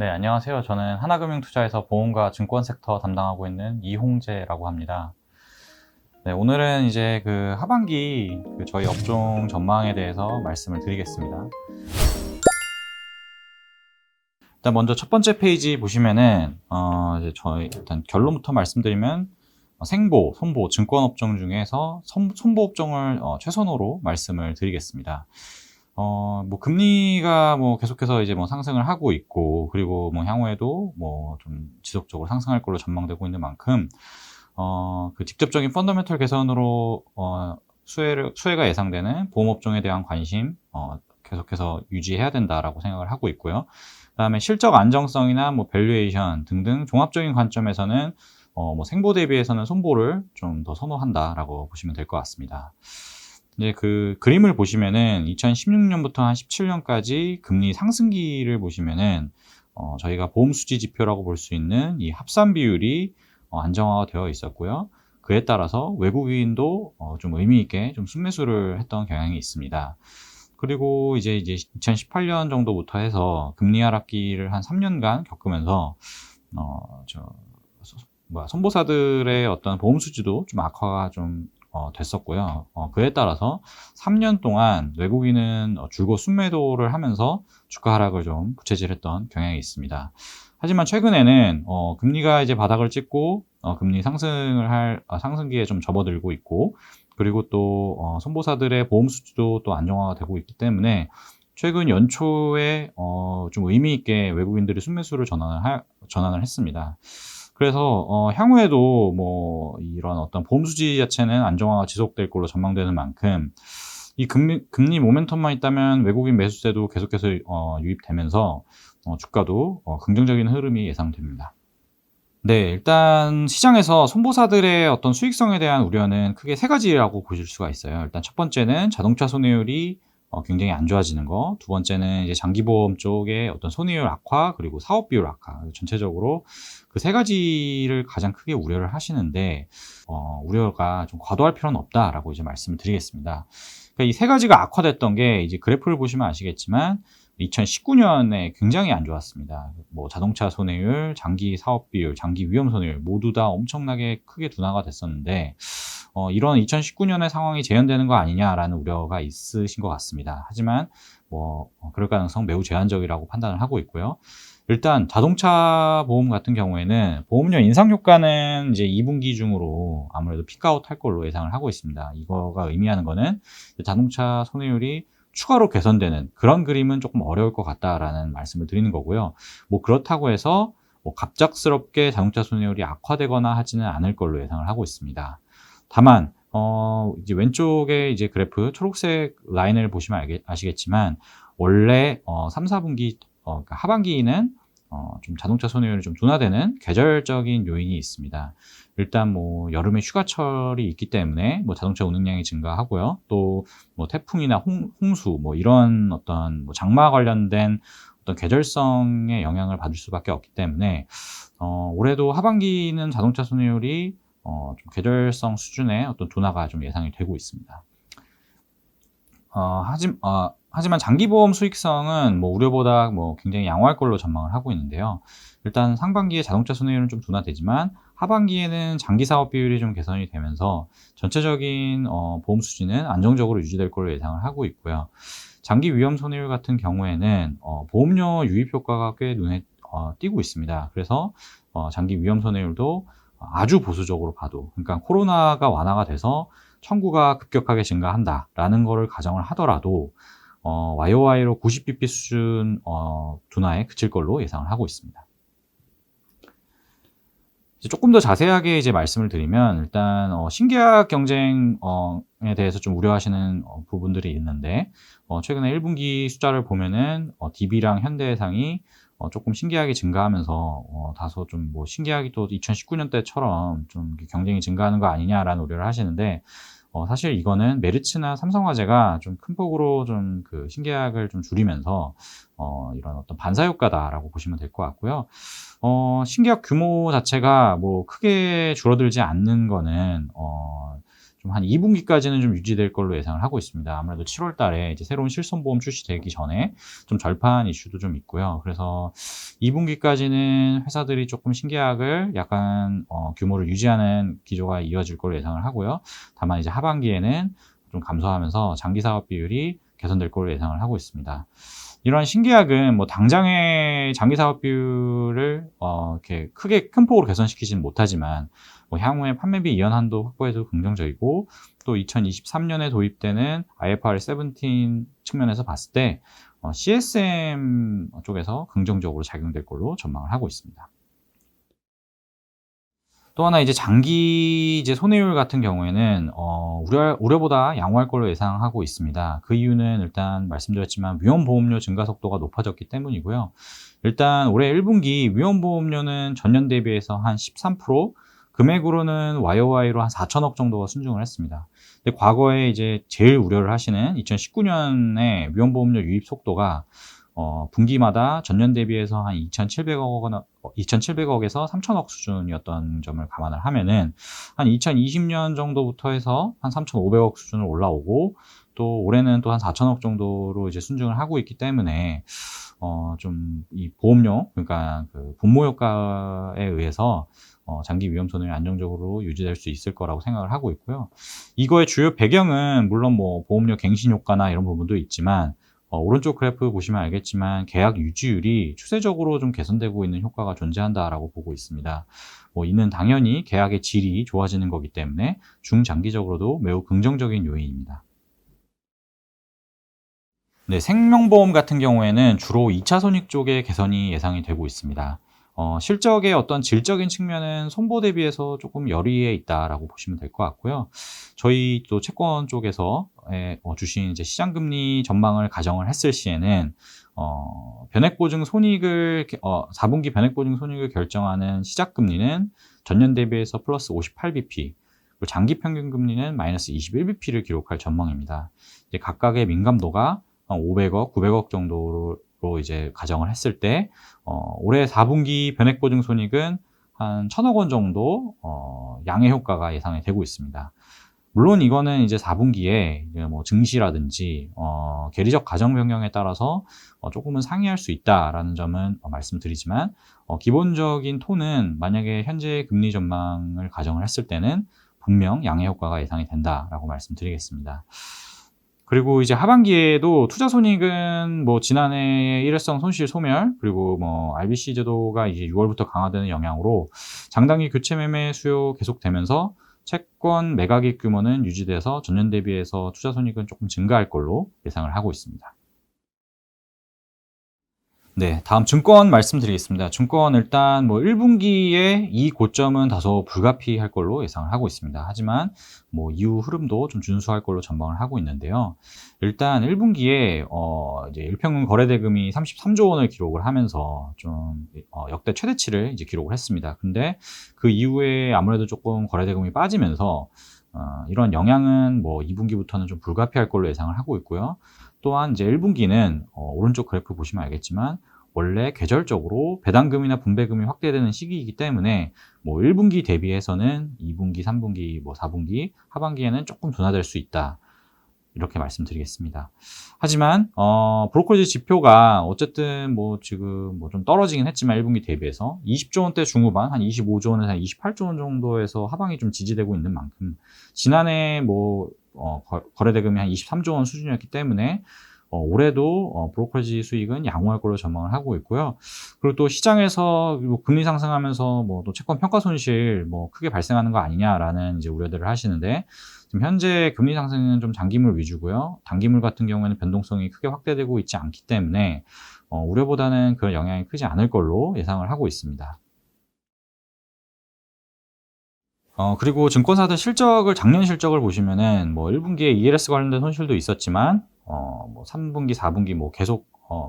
네, 안녕하세요. 저는 하나금융투자에서 보험과 증권 섹터 담당하고 있는 이홍재라고 합니다. 네, 오늘은 이제 그 하반기 저희 업종 전망에 대해서 말씀을 드리겠습니다. 일단 먼저 첫 번째 페이지 보시면은 이제 저희 일단 결론부터 말씀드리면 생보, 손보, 증권 업종 중에서 손보 업종을 최선호로 말씀을 드리겠습니다. 뭐 금리가 뭐 계속해서 이제 뭐 상승을 하고 있고, 그리고 뭐 향후에도 뭐 좀 지속적으로 상승할 걸로 전망되고 있는 만큼 그 직접적인 펀더멘털 개선으로 수혜가 예상되는 보험 업종에 대한 관심 계속해서 유지해야 된다라고 생각을 하고 있고요. 그다음에 실적 안정성이나 뭐 밸류에이션 등등 종합적인 관점에서는 뭐 생보 대비해서는 손보를 좀 더 선호한다라고 보시면 될 것 같습니다. 이제 그 그림을 보시면은 2016년부터 한 17년까지 금리 상승기를 보시면은 저희가 보험 수지 지표라고 볼 수 있는 이 합산 비율이 안정화가 되어 있었고요. 그에 따라서 외국인도 좀 의미 있게 좀 순매수를 했던 경향이 있습니다. 그리고 이제 2018년 정도부터 해서 금리 하락기를 한 3년간 겪으면서 저 선보사들의 어떤 보험 수지도 좀 악화가 좀 됐었고요. 그에 따라서 3년 동안 외국인은 줄곧 순매도를 하면서 주가 하락을 좀 부채질했던 경향이 있습니다. 하지만 최근에는 금리가 이제 바닥을 찍고 금리 상승기에 좀 접어들고 있고, 그리고 또 선보사들의 보험 수지도 또 안정화가 되고 있기 때문에 최근 연초에 좀 의미 있게 외국인들이 순매수를 전환을 했습니다. 그래서 향후에도 뭐 이런 어떤 보험 수지 자체는 안정화가 지속될 걸로 전망되는 만큼 이 금리 모멘텀만 있다면 외국인 매수세도 계속해서 유입되면서 주가도 긍정적인 흐름이 예상됩니다. 네, 일단 시장에서 손보사들의 어떤 수익성에 대한 우려는 크게 세 가지라고 보실 수가 있어요. 일단 첫 번째는 자동차 손해율이 굉장히 안 좋아지는 거. 두 번째는 이제 장기보험 쪽의 어떤 손해율 악화, 그리고 사업 비율 악화. 전체적으로 그 세 가지를 가장 크게 우려를 하시는데, 우려가 좀 과도할 필요는 없다라고 이제 말씀을 드리겠습니다. 그러니까 이 세 가지가 악화됐던 게 이제 그래프를 보시면 아시겠지만 2019년에 굉장히 안 좋았습니다. 뭐 자동차 손해율, 장기 사업 비율, 장기 위험 손해율 모두 다 엄청나게 크게 둔화가 됐었는데 이런 2019년의 상황이 재현되는 거 아니냐라는 우려가 있으신 것 같습니다. 하지만 뭐 그럴 가능성 매우 제한적이라고 판단을 하고 있고요. 일단 자동차 보험 같은 경우에는 보험료 인상 효과는 이제 2분기 중으로 아무래도 피크아웃 할 걸로 예상을 하고 있습니다. 이거가 의미하는 거는 자동차 손해율이 추가로 개선되는 그런 그림은 조금 어려울 것 같다라는 말씀을 드리는 거고요. 뭐 그렇다고 해서 뭐 갑작스럽게 자동차 손해율이 악화되거나 하지는 않을 걸로 예상을 하고 있습니다. 다만 이제 왼쪽에 이제 그래프 초록색 라인을 보시면 아시겠지만 원래 3, 4분기 그러니까 하반기에는 좀 자동차 손해율이 좀 둔화되는 계절적인 요인이 있습니다. 일단 뭐 여름에 휴가철이 있기 때문에 뭐 자동차 운행량이 증가하고요. 또 뭐 태풍이나 홍수 뭐 이런 어떤 뭐 장마 관련된 어떤 계절성의 영향을 받을 수밖에 없기 때문에 올해도 하반기는 자동차 손해율이 좀 계절성 수준의 어떤 둔화가 좀 예상이 되고 있습니다. 하지만 장기보험 수익성은 뭐 우려보다 뭐 굉장히 양호할 걸로 전망을 하고 있는데요. 일단 상반기에 자동차 손해율은 좀 둔화되지만 하반기에는 장기 사업 비율이 좀 개선이 되면서 전체적인 보험 수지는 안정적으로 유지될 걸로 예상을 하고 있고요. 장기 위험 손해율 같은 경우에는 보험료 유입 효과가 꽤 눈에 띄고 있습니다. 그래서 장기 위험 손해율도 아주 보수적으로 봐도, 그러니까 코로나가 완화가 돼서 청구가 급격하게 증가한다라는 거를 가정을 하더라도 YOY로 90bp 수준 둔화에 그칠 걸로 예상을 하고 있습니다. 이제 조금 더 자세하게 이제 말씀을 드리면 일단 신계약 경쟁에 대해서 좀 우려하시는 부분들이 있는데 최근에 1분기 숫자를 보면은 DB랑 현대해상이 조금 신계약이 증가하면서 다소 좀 뭐 신계약이 또 2019년 때처럼 좀 경쟁이 증가하는 거 아니냐라는 우려를 하시는데 사실 이거는 메르츠나 삼성화재가 좀 큰 폭으로 좀 그 신계약을 좀 줄이면서 이런 어떤 반사 효과다라고 보시면 될 것 같고요. 신계약 규모 자체가 뭐 크게 줄어들지 않는 거는 좀 한 2분기까지는 좀 유지될 걸로 예상을 하고 있습니다. 아무래도 7월 달에 이제 새로운 실손보험 출시되기 전에 좀 절판 이슈도 좀 있고요. 그래서 2분기까지는 회사들이 조금 신계약을 약간 규모를 유지하는 기조가 이어질 걸로 예상을 하고요. 다만 이제 하반기에는 좀 감소하면서 장기 사업 비율이 개선될 걸로 예상을 하고 있습니다. 이러한 신계약은 뭐 당장의 장기 사업 비율을 이렇게 크게 큰 폭으로 개선시키지는 못하지만 뭐 향후에 판매비 이연 한도 확보에도 긍정적이고, 또 2023년에 도입되는 IFRS 17 측면에서 봤을 때 CSM 쪽에서 긍정적으로 작용될 걸로 전망을 하고 있습니다. 또 하나 이제 장기 이제 손해율 같은 경우에는 우려보다 양호할 걸로 예상하고 있습니다. 그 이유는 일단 말씀드렸지만 위험보험료 증가 속도가 높아졌기 때문이고요. 일단 올해 1분기 위험보험료는 전년 대비해서 한 13%, 금액으로는 YOY로 한 4천억 정도가 순증을 했습니다. 근데 과거에 이제 제일 우려를 하시는 2019년에 위험보험료 유입 속도가 분기마다 전년 대비해서 한 2,700억에서 3천억 수준이었던 점을 감안을 하면은 한 2020년 정도부터 해서 한 3,500억 수준으로 올라오고, 또 올해는 또 한 4천억 정도로 이제 순증을 하고 있기 때문에 좀 이 보험료, 그러니까 그 분모 효과에 의해서 장기 위험 손해율이 안정적으로 유지될 수 있을 거라고 생각을 하고 있고요. 이거의 주요 배경은 물론 뭐 보험료 갱신 효과나 이런 부분도 있지만, 오른쪽 그래프 보시면 알겠지만 계약 유지율이 추세적으로 좀 개선되고 있는 효과가 존재한다라고 보고 있습니다. 이는 당연히 계약의 질이 좋아지는 거기 때문에 중장기적으로도 매우 긍정적인 요인입니다. 네, 생명보험 같은 경우에는 주로 2차 손익 쪽의 개선이 예상이 되고 있습니다. 실적의 어떤 질적인 측면은 손보 대비해서 조금 열의에 있다라고 보시면 될 것 같고요. 저희 또 채권 쪽에서 주신 이제 시장금리 전망을 가정을 했을 시에는 변액보증 손익을 4분기 변액보증 손익을 결정하는 시작금리는 전년 대비해서 플러스 58bp, 그리고 장기 평균금리는 마이너스 21bp를 기록할 전망입니다. 이제 각각의 민감도가 500억, 900억 정도로 이제 가정을 했을 때 올해 4분기 변액보증 손익은 한 1,000억 원 정도 양해 효과가 예상이 되고 있습니다. 물론 이거는 이제 4분기에 뭐 증시라든지 계리적 가정 변경에 따라서 조금은 상이할 수 있다라는 점은 말씀드리지만, 기본적인 톤은 만약에 현재 금리 전망을 가정을 했을 때는 분명 양해 효과가 예상이 된다라고 말씀드리겠습니다. 그리고 이제 하반기에도 투자 손익은 뭐 지난해 일회성 손실 소멸, 그리고 뭐 RBC 제도가 이제 6월부터 강화되는 영향으로 장단기 교체 매매 수요 계속되면서 채권 매각익 규모는 유지돼서 전년 대비해서 투자 손익은 조금 증가할 걸로 예상을 하고 있습니다. 네, 다음 증권 말씀드리겠습니다. 증권 일단 뭐 1분기에 이 고점은 다소 불가피할 걸로 예상을 하고 있습니다. 하지만 뭐 이후 흐름도 좀 준수할 걸로 전망을 하고 있는데요. 일단 1분기에 이제 일평균 거래대금이 33조 원을 기록을 하면서 좀 역대 최대치를 이제 기록을 했습니다. 근데 그 이후에 아무래도 조금 거래대금이 빠지면서 이런 영향은 뭐 2분기부터는 좀 불가피할 걸로 예상을 하고 있고요. 또한 이제 1분기는 오른쪽 그래프 보시면 알겠지만 원래 계절적으로 배당금이나 분배금이 확대되는 시기이기 때문에 뭐 1분기 대비해서는 2분기, 3분기, 뭐 4분기, 하반기에는 조금 둔화될 수 있다, 이렇게 말씀드리겠습니다. 하지만 브로커리지 지표가 어쨌든 뭐 지금 뭐 좀 떨어지긴 했지만 1분기 대비해서 20조 원대 중후반, 한 25조 원에서 한 28조 원 정도에서 하방이 좀 지지되고 있는 만큼 지난해 뭐 거래대금이 한 23조 원 수준이었기 때문에 올해도 브로커리지 수익은 양호할 걸로 전망을 하고 있고요. 그리고 또 시장에서 금리 상승하면서 뭐 또 채권 평가 손실 뭐 크게 발생하는 거 아니냐라는 이제 우려들을 하시는데, 지금 현재 금리 상승은 좀 장기물 위주고요. 단기물 같은 경우에는 변동성이 크게 확대되고 있지 않기 때문에 우려보다는 그런 영향이 크지 않을 걸로 예상을 하고 있습니다. 그리고 증권사들 실적을, 작년 실적을 보시면은 뭐 1분기에 ELS 관련된 손실도 있었지만 뭐 3분기, 4분기 뭐 계속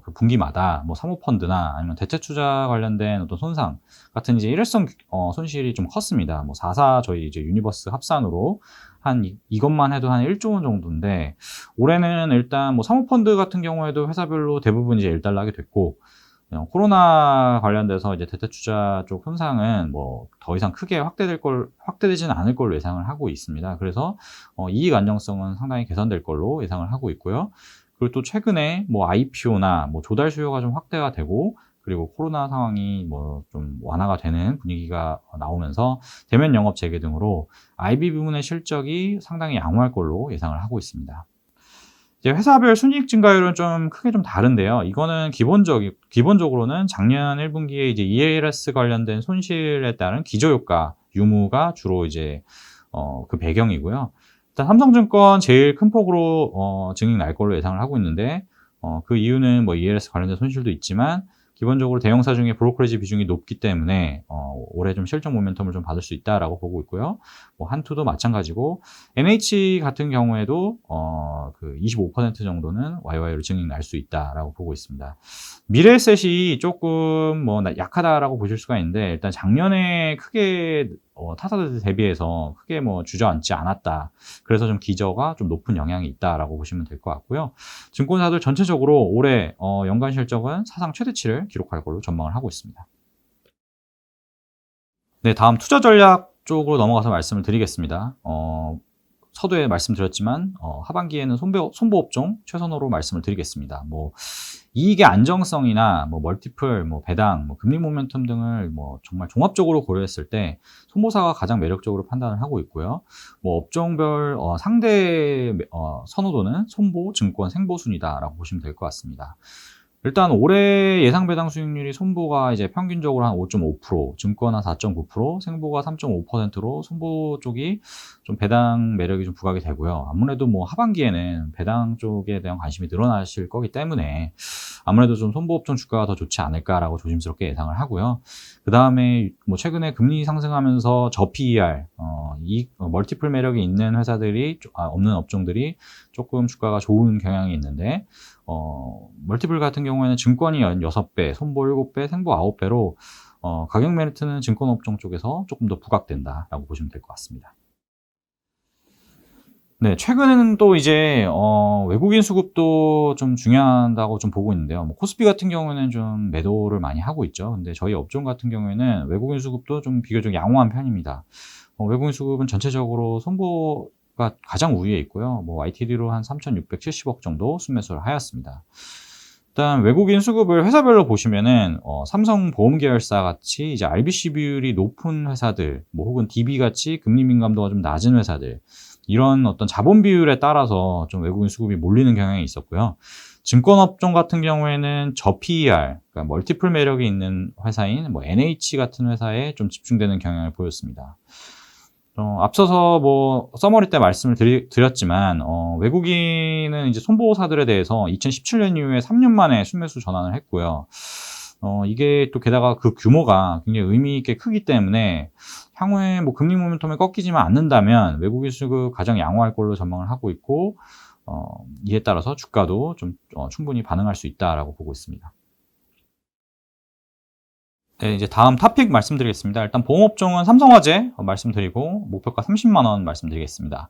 그 분기마다 뭐 사모펀드나 아니면 대체 투자 관련된 어떤 손상 같은 이제 일회성 손실이 좀 컸습니다. 뭐 4사 저희 이제 유니버스 합산으로 한 이것만 해도 한 1조 원 정도인데, 올해는 일단 뭐 사모펀드 같은 경우에도 회사별로 대부분 이제 일단락이 됐고, 코로나 관련돼서 이제 대체투자 쪽 손상은 뭐 더 이상 크게 확대되지는 않을 걸로 예상을 하고 있습니다. 그래서 이익 안정성은 상당히 개선될 걸로 예상을 하고 있고요. 그리고 또 최근에 뭐 IPO나 뭐 조달 수요가 좀 확대가 되고, 그리고 코로나 상황이 뭐 좀 완화가 되는 분위기가 나오면서 대면 영업 재개 등으로 IB 부문의 실적이 상당히 양호할 걸로 예상을 하고 있습니다. 이제 회사별 순이익 증가율은 좀 크게 좀 다른데요. 이거는 기본적으로는 작년 1분기에 이제 EARS 관련된 손실에 따른 기저효과 유무가 주로 이제 그 배경이고요. 일단 삼성증권 제일 큰 폭으로 증액 날 걸로 예상을 하고 있는데, 그 이유는 뭐 EARS 관련된 손실도 있지만 기본적으로 대형사 중에 브로커리지 비중이 높기 때문에 올해 좀 실적 모멘텀을 좀 받을 수 있다라고 보고 있고요. 뭐 한투도 마찬가지고, NH 같은 경우에도 그 25% 정도는 YY로 증액 날 수 있다라고 보고 있습니다. 미래에셋이 조금 뭐 약하다라고 보실 수가 있는데, 일단 작년에 크게 타사들 대비해서 크게 뭐 주저앉지 않았다. 그래서 좀 기저가 좀 높은 영향이 있다라고 보시면 될 것 같고요. 증권사들 전체적으로 올해 연간 실적은 사상 최대치를 기록할 걸로 전망을 하고 있습니다. 네, 다음 투자 전략 쪽으로 넘어가서 말씀을 드리겠습니다. 서두에 말씀드렸지만 하반기에는 손보 업종 최선호로 말씀을 드리겠습니다. 뭐 이익의 안정성이나 뭐 멀티플, 뭐 배당, 뭐 금리 모멘텀 등을 뭐 정말 종합적으로 고려했을 때 손보사가 가장 매력적으로 판단을 하고 있고요. 뭐 업종별 상대 선호도는 손보, 증권, 생보 순이다라고 보시면 될 것 같습니다. 일단 올해 예상 배당 수익률이 손보가 이제 평균적으로 한 5.5%, 증권 한 4.9%, 생보가 3.5%로 손보 쪽이 좀 배당 매력이 좀 부각이 되고요. 아무래도 뭐 하반기에는 배당 쪽에 대한 관심이 늘어나실 거기 때문에 아무래도 좀 손보 업종 주가가 더 좋지 않을까라고 조심스럽게 예상을 하고요. 그 다음에 뭐 최근에 금리 상승하면서 저PER, 멀티플 매력이 있는 회사들이 없는 업종들이 조금 주가가 좋은 경향이 있는데, 멀티플 같은 경우에는 증권이 6배, 손보 7배, 생보 9배로 가격 메리트는 증권 업종 쪽에서 조금 더 부각된다라고 보시면 될 것 같습니다. 네, 최근에는 또 이제 외국인 수급도 좀 중요하다고 좀 보고 있는데요. 뭐 코스피 같은 경우에는 좀 매도를 많이 하고 있죠. 근데 저희 업종 같은 경우에는 외국인 수급도 좀 비교적 양호한 편입니다. 외국인 수급은 전체적으로 손보가 가장 우위에 있고요. 뭐 YTD로 한 3,670억 정도 순매수를 하였습니다. 일단 외국인 수급을 회사별로 보시면은 삼성보험 계열사 같이 이제 RBC 비율이 높은 회사들, 뭐 혹은 DB 같이 금리 민감도가 좀 낮은 회사들, 이런 어떤 자본 비율에 따라서 좀 외국인 수급이 몰리는 경향이 있었고요. 증권 업종 같은 경우에는 저PER, 그러니까 멀티플 매력이 있는 회사인 뭐 NH 같은 회사에 좀 집중되는 경향을 보였습니다. 앞서서 뭐 서머리 때 말씀을 드렸지만 외국인은 이제 손보사들에 대해서 2017년 이후에 3년 만에 순매수 전환을 했고요. 이게 또 게다가 그 규모가 굉장히 의미 있게 크기 때문에 향후에 뭐 금리 모멘텀이 꺾이지만 않는다면 외국인 수급 가장 양호할 걸로 전망을 하고 있고, 이에 따라서 주가도 좀 충분히 반응할 수 있다라고 보고 있습니다. 네, 이제 다음 토픽 말씀드리겠습니다. 일단 보험업종은 삼성화재 말씀드리고 목표가 30만 원 말씀드리겠습니다.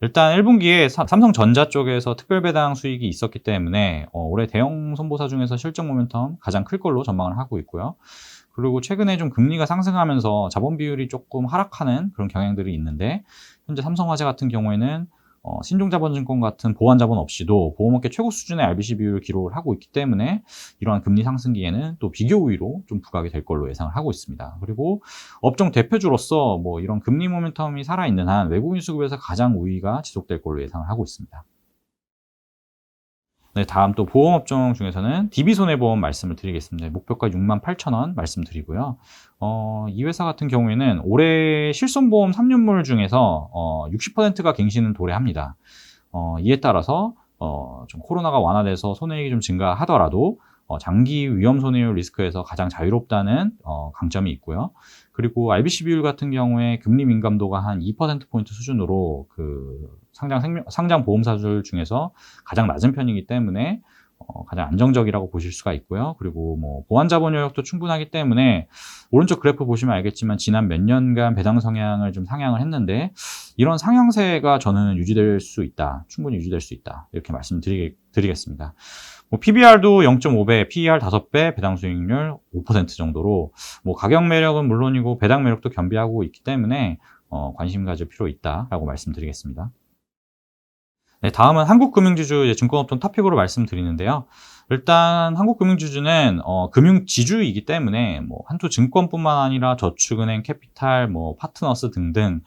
일단 1분기에 삼성전자 쪽에서 특별배당 수익이 있었기 때문에 올해 대형 손보사 중에서 실적 모멘텀 가장 클 걸로 전망을 하고 있고요. 그리고 최근에 좀 금리가 상승하면서 자본 비율이 조금 하락하는 그런 경향들이 있는데, 현재 삼성화재 같은 경우에는 신종자본증권 같은 보완자본 없이도 보험업계 최고 수준의 RBC 비율을 기록을 하고 있기 때문에 이러한 금리 상승기에는 또 비교 우위로 좀 부각이 될 걸로 예상을 하고 있습니다. 그리고 업종 대표주로서 뭐 이런 금리 모멘텀이 살아있는 한 외국인 수급에서 가장 우위가 지속될 걸로 예상을 하고 있습니다. 네, 다음 또 보험업종 중에서는 DB손해보험 말씀을 드리겠습니다. 목표가 68,000원 말씀드리고요. 이 회사 같은 경우에는 올해 실손보험 3년물 중에서 60%가 갱신을 도래합니다. 이에 따라서 좀 코로나가 완화돼서 손해액이 좀 증가하더라도 장기 위험 손해율 리스크에서 가장 자유롭다는 강점이 있고요. 그리고 RBC 비율 같은 경우에 금리 민감도가 한 2%포인트 수준으로 그 상장 보험사들 중에서 가장 낮은 편이기 때문에 가장 안정적이라고 보실 수가 있고요. 그리고 뭐 보완 자본 여력도 충분하기 때문에 오른쪽 그래프 보시면 알겠지만 지난 몇 년간 배당 성향을 좀 상향을 했는데, 이런 상향세가 저는 유지될 수 있다, 충분히 유지될 수 있다, 이렇게 말씀드리겠습니다. 뭐 PBR도 0.5배, PER 5배, 배당 수익률 5% 정도로 뭐 가격 매력은 물론이고 배당 매력도 겸비하고 있기 때문에 관심 가질 필요 있다라고 말씀드리겠습니다. 네, 다음은 한국금융지주 이제 증권업종 탑픽으로 말씀드리는데요. 일단 한국금융지주는 금융지주이기 때문에 뭐 한두 증권뿐만 아니라 저축은행, 캐피탈, 뭐 파트너스 등등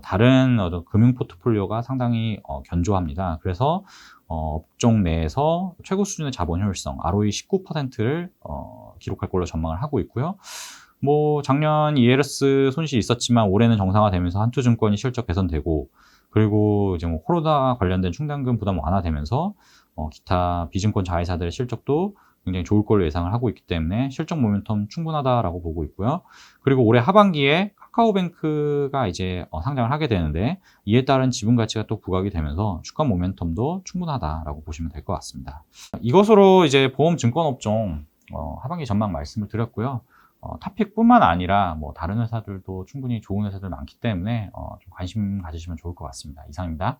다른 금융 포트폴리오가 상당히 견조합니다. 그래서 업종 내에서 최고 수준의 자본 효율성 ROE 19%를 기록할 걸로 전망을 하고 있고요. 뭐 작년 이에르스 손실이 있었지만 올해는 정상화되면서 한투증권이 실적 개선되고, 그리고 이제 뭐 코로나 관련된 충당금 부담 완화되면서 기타 비증권 자회사들의 실적도 굉장히 좋을 걸로 예상을 하고 있기 때문에 실적 모멘텀 충분하다라고 보고 있고요. 그리고 올해 하반기에 카카오뱅크가 이제 상장을 하게 되는데, 이에 따른 지분 가치가 또 부각이 되면서 주가 모멘텀도 충분하다라고 보시면 될 것 같습니다. 이것으로 이제 보험 증권 업종 하반기 전망 말씀을 드렸고요. 탑픽뿐만 아니라 뭐 다른 회사들도 충분히 좋은 회사들 많기 때문에 좀 관심 가지시면 좋을 것 같습니다. 이상입니다.